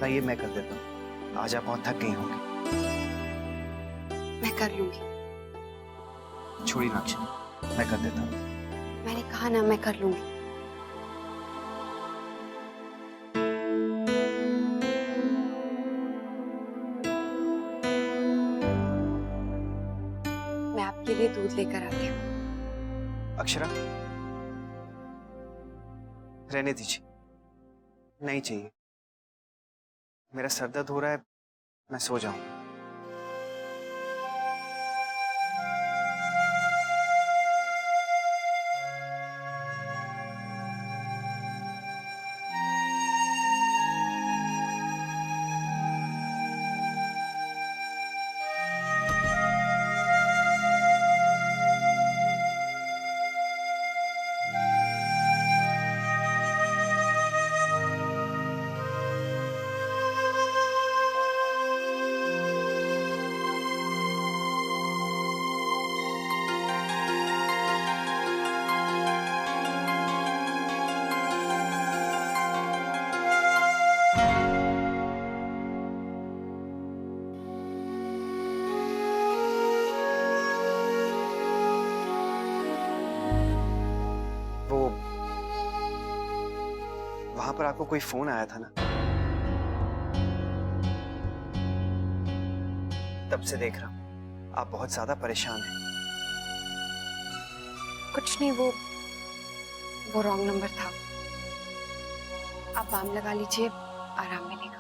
ना ये मैं कर देता हूँ। आज आप बहुत थक गई होंगी। मैं कर लूंगी। छोड़िए ना अक्षरा, मैं कर देता हूँ। मैंने कहा ना मैं कर लूंगी। मैं आपके लिए दूध लेकर आती हूँ। अक्षरा, रहने दीजिए, नहीं चाहिए। मेरा सर दर्द हो रहा है, मैं सो जाऊं। वहां पर आपको कोई फोन आया था ना? तब से देख रहा हूं आप बहुत ज्यादा परेशान हैं। कुछ नहीं, वो रॉन्ग नंबर था। आप बाम लगा लीजिए, आराम मिलेगा।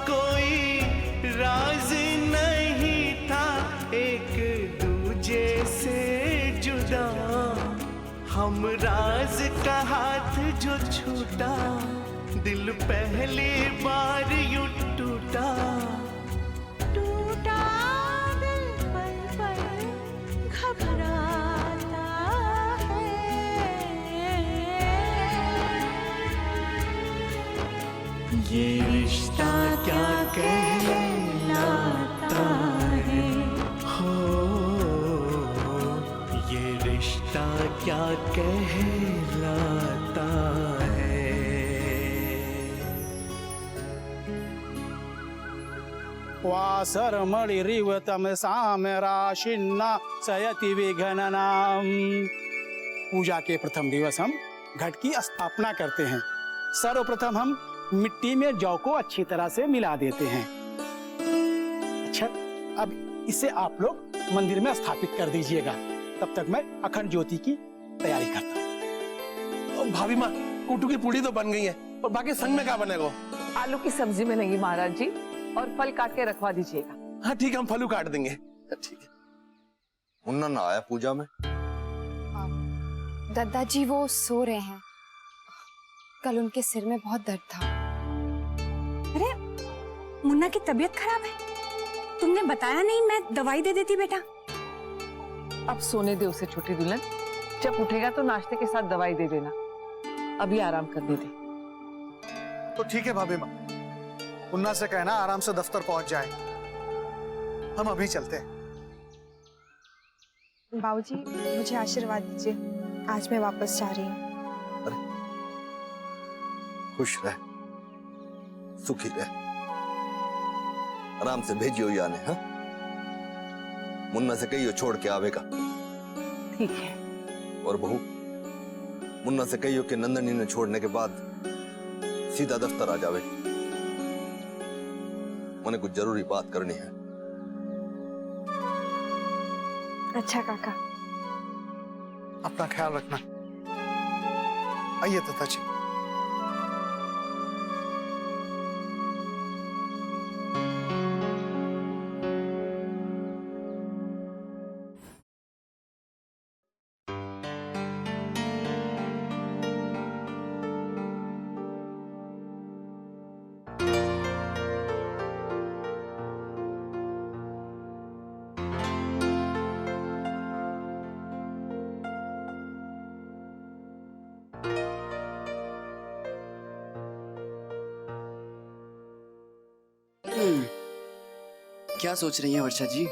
कोई राज नहीं था एक दूजे से जुदा, हम राज का हाथ जो छूटा, दिल पहली बार यूं टूटा। टूटा दिल पल पल घबराता है, ये रिश्ता क्या कहलाता है, हो ये रिश्ता क्या कहलाता है। वासरमणि रिवतम साम राशिन्ना सयति विघ्ननाम। पूजा के प्रथम दिवस हम घट की स्थापना करते हैं। सर्वप्रथम हम मिट्टी में जौ को अच्छी तरह से मिला देते हैं। अच्छा, अब इसे आप लोग मंदिर में स्थापित कर दीजिएगा। तब तक मैं अखंड ज्योति की तैयारी करता हूँ। भाभी माँ, कुटू की पूड़ी तो बन गई है, और बाकी संग में क्या बनेगा? आलू की सब्जी बनेगी महाराज जी, और फल काट के रखवा दीजिएगा। हाँ ठीक है, हम फलू काट देंगे। ठीक है। मुन्ना ना आया पूजा में? दादाजी वो सो रहे हैं। कल उनके सिर में बहुत दर्द था। अरे मुन्ना की तबीयत खराब है, तुमने बताया नहीं, मैं दवाई दे देती बेटा। अब सोने दे उसे छोटी दुल्हन, जब उठेगा तो नाश्ते के साथ दवाई दे देना। अभी आराम करने दे। तो ठीक है भाभी माँ, मुन्ना से कहना आराम से दफ्तर पहुंच जाए। हम अभी चलते हैं। बाबूजी मुझे आशीर्वाद दीजिए, आज मैं वापस जा रही हूँ। अरे खुश रह, सुखी रह, आराम से भेजियो याने। हाँ, मुन्ना से कहियो छोड़ के आवेगा। ठीक है। और बहू, मुन्ना से कहियो कि नंदनी ने छोड़ने के बाद सीधा दफ्तर आ जावे, मैंने कुछ जरूरी बात करनी है। अच्छा काका। अपना ख्याल रखना। आइए दादाजी। क्या सोच रही हैं वर्षा जी?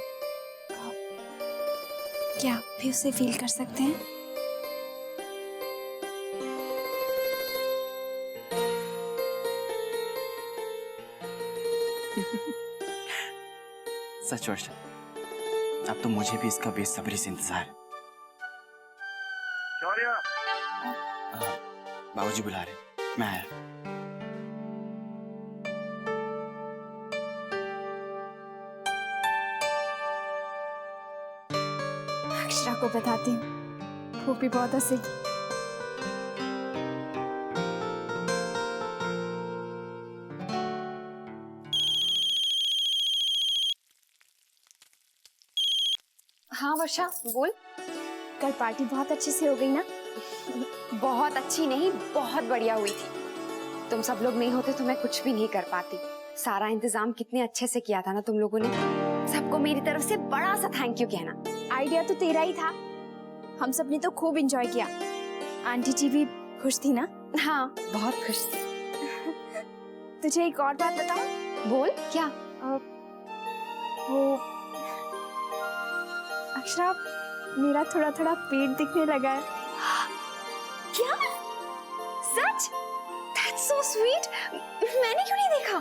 क्या आप भी उसे फील कर सकते हैं? सच वर्षा, अब तो मुझे भी इसका बेसब्री से इंतजार है। बाबूजी बुला रहे, मैं आया। अक्षरा को बताती हूँ, वो भी बहुत हंसेगी। हाँ वर्षा बोल। कल पार्टी बहुत अच्छे से हो गई ना? बहुत अच्छी नहीं, बहुत बढ़िया हुई थी। तुम सब लोग नहीं होते तो मैं कुछ भी नहीं कर पाती। सारा इंतजाम कितने अच्छे से किया था ना तुम लोगों ने। सबको मेरी तरफ से बड़ा सा थैंक यू कहना। आइडिया तो तेरा ही था, हम सब ने तो खूब एंजॉय किया। आंटी जी भी खुश थी ना? हाँ बहुत खुश थी। तुझे एक और बात बताऊं? बोल क्या? वो अक्षरा, मेरा थोड़ा थोड़ा पेट दिखने लगा है। क्या? सच? That's so sweet. मैंने क्यों नहीं देखा?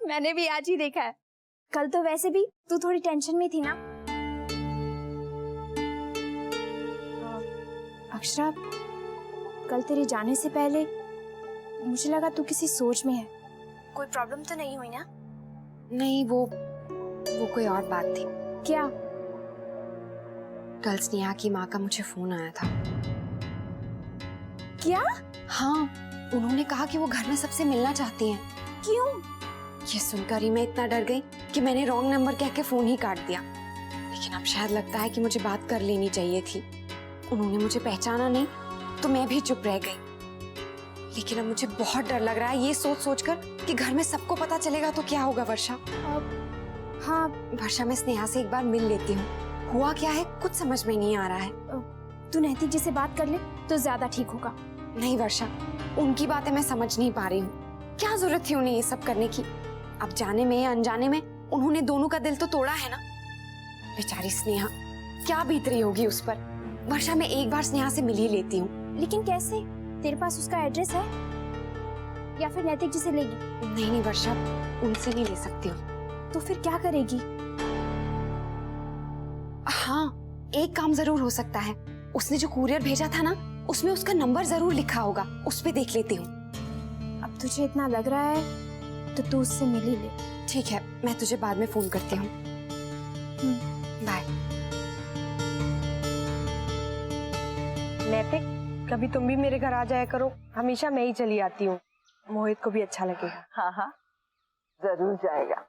मैंने भी आज ही देखा है। कल तो वैसे भी तू थोड़ी टेंशन में थी ना? अक्षरा, कल तेरे जाने से पहले मुझे लगा तू किसी सोच में है। कोई प्रॉब्लम तो नहीं हुई ना? नहीं, वो कोई और बात थी। क्या? कल स्नेहा की माँ का मुझे फोन आया था। क्या? हाँ, उन्होंने कहा कि वो घर में सबसे मिलना चाहती हैं। क्यों? ये सुनकर ही मैं इतना डर गई कि मैंने रॉन्ग नंबर कह के फोन ही काट दिया। लेकिन अब शायद लगता है कि मुझे बात कर लेनी चाहिए थी। उन्होंने मुझे पहचाना नहीं तो मैं भी चुप रह गई। लेकिन अब मुझे बहुत डर लग रहा है ये सोच सोचकर कि घर में सबको पता चलेगा तो क्या होगा वर्षा। हाँ वर्षा, मैं स्नेहा से एक बार मिल लेती हूँ। हुआ क्या है कुछ समझ में नहीं आ रहा है। तू नैतिक जी से बात कर ले तो ज्यादा ठीक होगा। नहीं वर्षा, उनकी बातें मैं समझ नहीं पा रही हूँ। क्या जरूरत थी उन्हें ये सब करने की? अब जाने में या अनजाने में उन्होंने दोनों का दिल तो तोड़ा है ना। बेचारी स्नेहा, क्या बीत रही होगी उस पर। वर्षा, मैं एक बार स्नेहा से मिल ही लेती हूँ। लेकिन कैसे? तेरे पास उसका एड्रेस है या फिर नैतिक जी से लेगी? नहीं नहीं वर्षा, उनसे नहीं ले सकती हूँ। तो फिर क्या करेगी? हाँ, एक काम जरूर हो सकता है। उसने जो कुरियर भेजा था ना, उसमें उसका नंबर जरूर लिखा होगा। उस पे देख लेती हूँ। अब तुझे इतना लग रहा है तो तू उससे मिल ही ले। ठीक है, मैं तुझे बाद में फोन करती हूँ। बाय। नैतिक, कभी तुम भी मेरे घर आ जाया करो। हमेशा मैं ही चली आती हूँ, मोहित को भी अच्छा लगेगा। हाँ हाँ, जरूर जाएगा।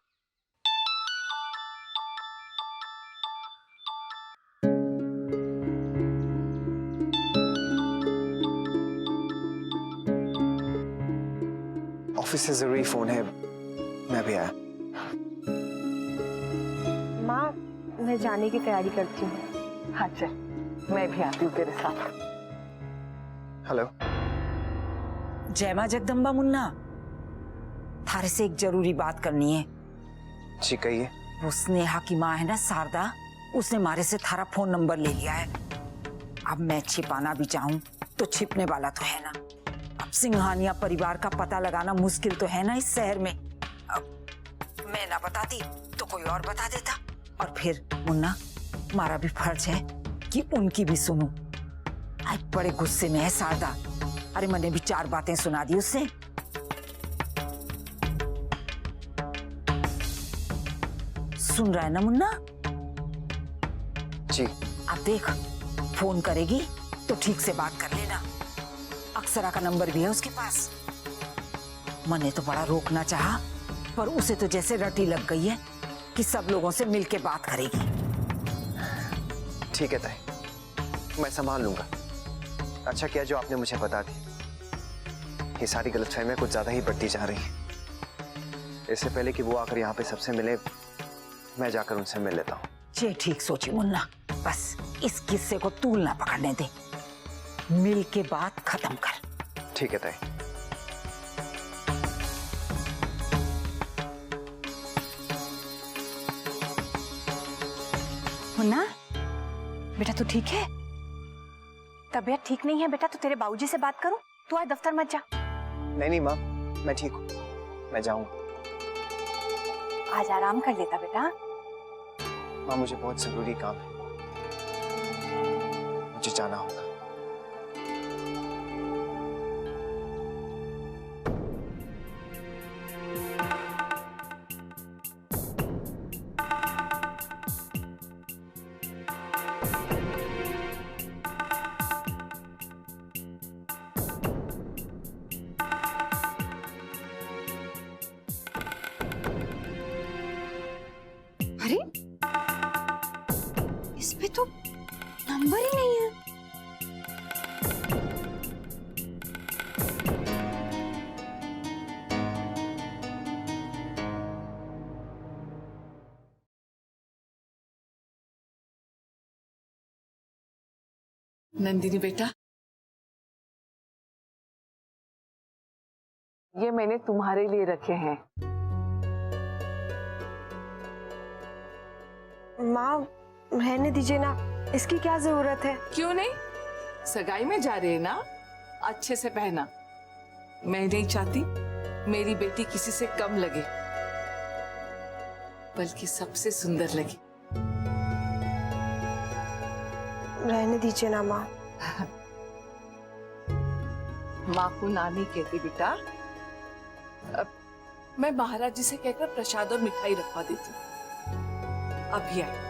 ऑफिस से जरूरी फोन है, मैं भी आया। माँ, मैं जाने की तैयारी करती हूँ। हाँ चल, मैं भी आती हूँ तेरे साथ। हेलो। जय मां जगदम्बा मुन्ना, थारे से एक जरूरी बात करनी है। जी कहिए। वो स्नेहा की माँ है ना शारदा, उसने मारे से थारा फोन नंबर ले लिया है। अब मैं छिपाना भी चाहूं तो छिपने वाला तो है ना। अब सिंघानिया परिवार का पता लगाना मुश्किल तो है ना इस शहर में। अब मैं ना बताती तो कोई और बता देता, और फिर मुन्ना हमारा भी फर्ज है कि उनकी भी सुनूं। आज बड़े गुस्से में है शारदा। अरे मैंने भी 4 बातें सुना दी उससे। सुन रहा है ना मुन्ना? जी। अब देख, फोन करेगी तो ठीक से बात कर लेना। अक्षरा का नंबर भी है उसके पास। मैंने तो बड़ा रोकना चाहा, पर उसे तो जैसे रटी लग गई है कि सब लोगों से मिलके बात करेगी। ठीक है ताई, मैं संभाल लूंगा। अच्छा किया जो आपने मुझे बता दी। ये सारी गलतफहमियां कुछ ज्यादा ही बढ़ती जा रही हैं। इससे पहले कि वो आकर यहाँ पे सबसे मिले, मैं जाकर उनसे मिल लेता हूँ। ये ठीक सोची मुन्ना, बस इस किस्से को तूल ना पकड़ने दे। मिल के बात खत्म कर। ठीक है ताई। मुन्ना बेटा तू ठीक है? तबीयत ठीक नहीं है बेटा तो तेरे बाबूजी से बात करूं? तू आज दफ्तर मत जा। नहीं माँ, मैं ठीक हूँ, मैं जाऊंगा। आज आराम कर लेता बेटा। माँ मुझे बहुत जरूरी काम है, मुझे जाना होगा। अरे इस पे तो नंबर ही नहीं है। नंदिनी बेटा, ये मैंने तुम्हारे लिए रखे हैं। माँ रहने दीजिए ना, इसकी क्या जरूरत है? क्यों नहीं? सगाई में जा रहे हैं ना, अच्छे से पहना। मैं नहीं चाहती मेरी बेटी किसी से कम लगे, बल्कि सबसे सुंदर लगे। रहने दीजिए ना माँ। माँ को नानी कहती बेटा। अब मैं महाराज जी से कहकर प्रसाद और मिठाई रखवा देती हूँ। अभी आए।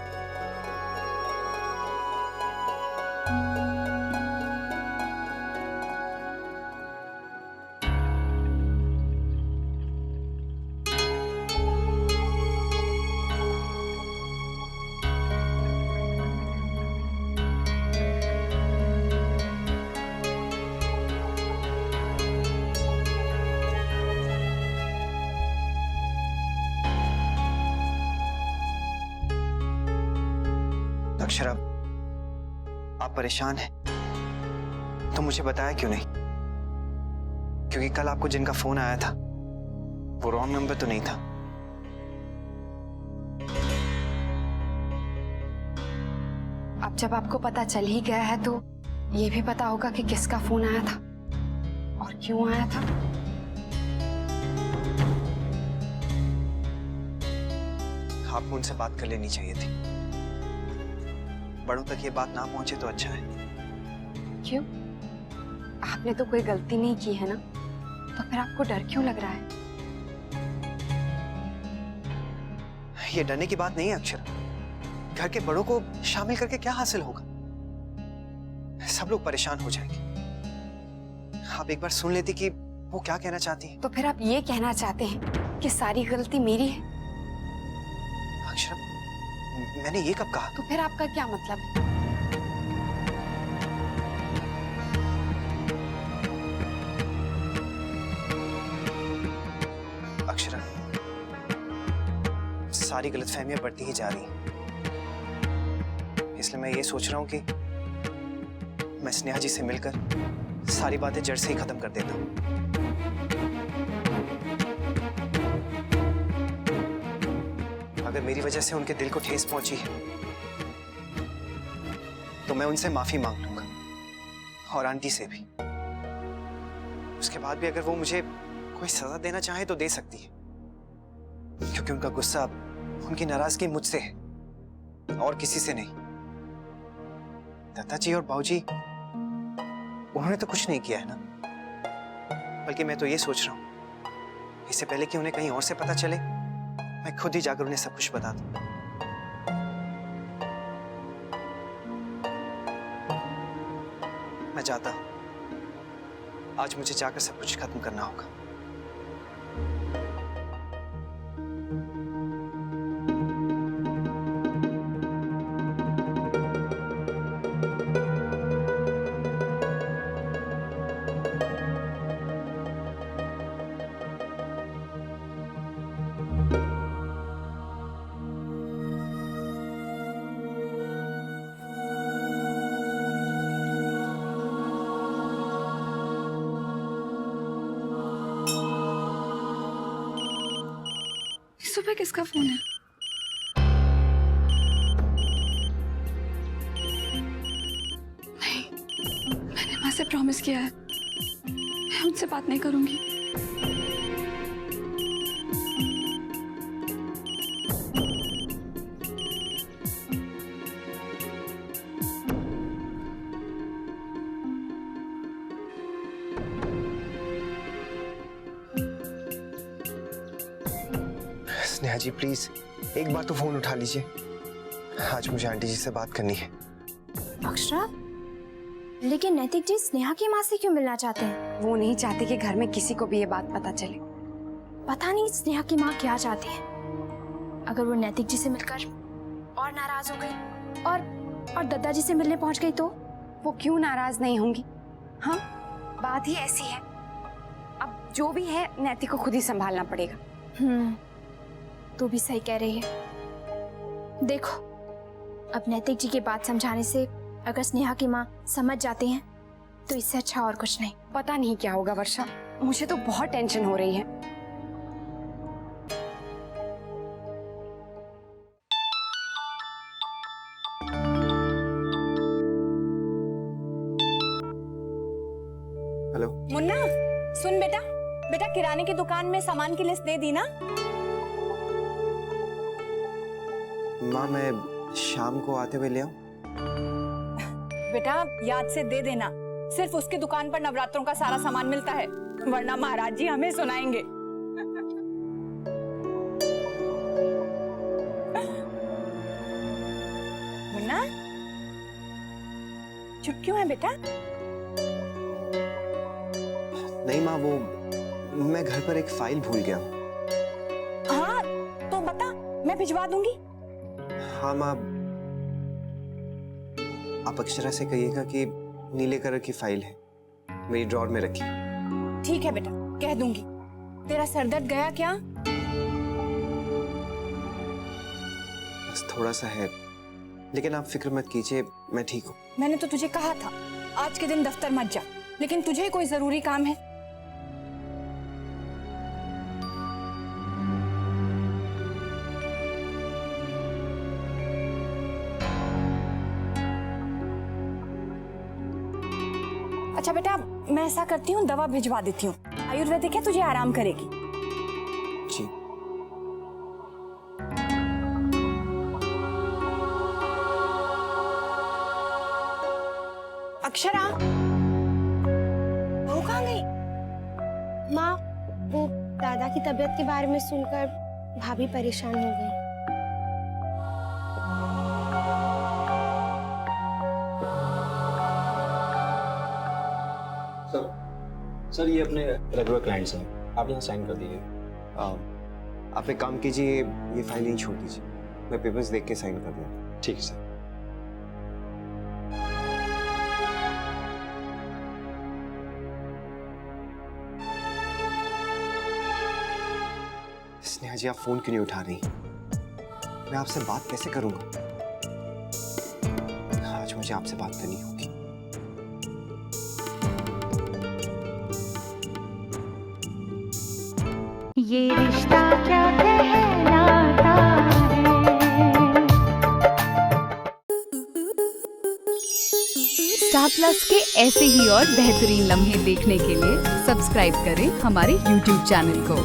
अक्षरा, आप परेशान हैं तो मुझे बताया क्यों नहीं? क्योंकि कल आपको जिनका फोन आया था वो रॉन्ग नंबर तो नहीं था। अब जब आपको पता चल ही गया है तो ये भी पता होगा कि किसका फोन आया था और क्यों आया था। आपको उनसे बात कर लेनी चाहिए थी। बड़ों तक ये बात ना पहुंचे तो अच्छा है। क्यों? आपने तो कोई गलती नहीं की है ना, तो फिर आपको डर क्यों लग रहा है? ये डरने की बात नहीं है अक्षरा। घर के बड़ों को शामिल करके क्या हासिल होगा? सब लोग परेशान हो जाएंगे। आप एक बार सुन लेती कि वो क्या कहना चाहती है। तो फिर आप ये कहना चाहते हैं कि सारी गलती मेरी है? अक्षरा, मैंने ये कब कहा? तो फिर आपका क्या मतलब है? अक्षरा, सारी गलतफहमियां बढ़ती ही जा रही हैं। इसलिए मैं ये सोच रहा हूं कि मैं स्नेहा जी से मिलकर सारी बातें जड़ से ही खत्म कर देता हूं। अगर मेरी वजह से उनके दिल को ठेस पहुंची है तो मैं उनसे माफी मांग लूंगा, और आंटी से भी। उसके बाद भी अगर वो मुझे कोई सजा देना चाहे तो दे सकती है, क्योंकि उनका गुस्सा, उनकी नाराजगी मुझसे है और किसी से नहीं। दत्ता जी और बाबूजी, उन्होंने तो कुछ नहीं किया है ना। बल्कि मैं तो ये सोच रहा हूं, इससे पहले कि उन्हें कहीं और से पता चले, मैं खुद ही जाकर उन्हें सब कुछ बता दूं। मैं जाता हूं। आज मुझे जाकर सब कुछ खत्म करना होगा। सुबह किसका फोन है? प्रॉमिस किया है, मैं उनसे बात नहीं करूंगी। स्नेहा जी प्लीज एक बार तो फोन उठा लीजिए, आज मुझे आंटी जी से बात करनी है। अक्षरा, लेकिन नैतिक जी स्नेहा की माँ से क्यों मिलना चाहते हैं? वो नहीं चाहते कि घर में किसी को भी ये बात पता चले। पता नहीं स्नेहा की माँ क्या चाहती है। अगर वो नैतिक जी से मिलकर और नाराज हो गई और दद्दा जी से मिलने पहुंच गई तो? वो क्यों नाराज नहीं होंगी? हाँ, बात ही ऐसी है। अब जो भी है नैतिक को खुद ही संभालना पड़ेगा। तू भी सही कह रही है। देखो, अब नैतिक जी की बात समझाने से अगर स्नेहा की माँ समझ जाते हैं तो इससे अच्छा और कुछ नहीं। पता नहीं क्या होगा वर्षा, मुझे तो बहुत टेंशन हो रही है। हेलो मुन्ना, सुन बेटा, किराने की दुकान में सामान की लिस्ट दे दी ना? माँ मैं शाम को आते हुए ले आऊं? बेटा याद से दे देना, सिर्फ उसकी दुकान पर नवरात्रों का सारा सामान मिलता है, वरना महाराज जी हमें सुनाएंगे। मुन्ना, चुप क्यों है बेटा? नहीं माँ, वो मैं घर पर एक फाइल भूल गया हूँ। हाँ तो बता, मैं भिजवा दूंगी। हाँ माँ, आप अक्षरा से कहिएगा कि नीले कलर की फाइल है, मेरी ड्रॉर में रखी। ठीक है बेटा, कह दूंगी। तेरा सरदर्द गया क्या? बस थोड़ा सा है, लेकिन आप फिक्र मत कीजिए, मैं ठीक हूँ। मैंने तो तुझे कहा था आज के दिन दफ्तर मत जा, लेकिन तुझे कोई जरूरी काम है। अच्छा बेटा, मैं ऐसा करती हूँ, दवा भिजवा देती हूँ। आयुर्वेदिक है, तुझे आराम करेगी। जी। अक्षरा, वो कहाँ गई? माँ, वो दादा की तबीयत के बारे में सुनकर भाभी परेशान हो गई। सर ये अपने रेगुलर क्लाइंट्स हैं, आप यहाँ साइन कर दीजिए। आप एक काम कीजिए, ये फाइल नहीं छोड़ दीजिए, मैं पेपर्स देख के साइन कर दूँ। ठीक है सर। स्नेहा जी, आप फोन क्यों नहीं उठा रही? मैं आपसे बात कैसे करूंगा? आज मुझे आपसे बात करनी होगी। ये रिश्ता क्या कहलाता है। स्टार प्लस के ऐसे ही और बेहतरीन लम्हे देखने के लिए सब्सक्राइब करें हमारे YouTube चैनल को।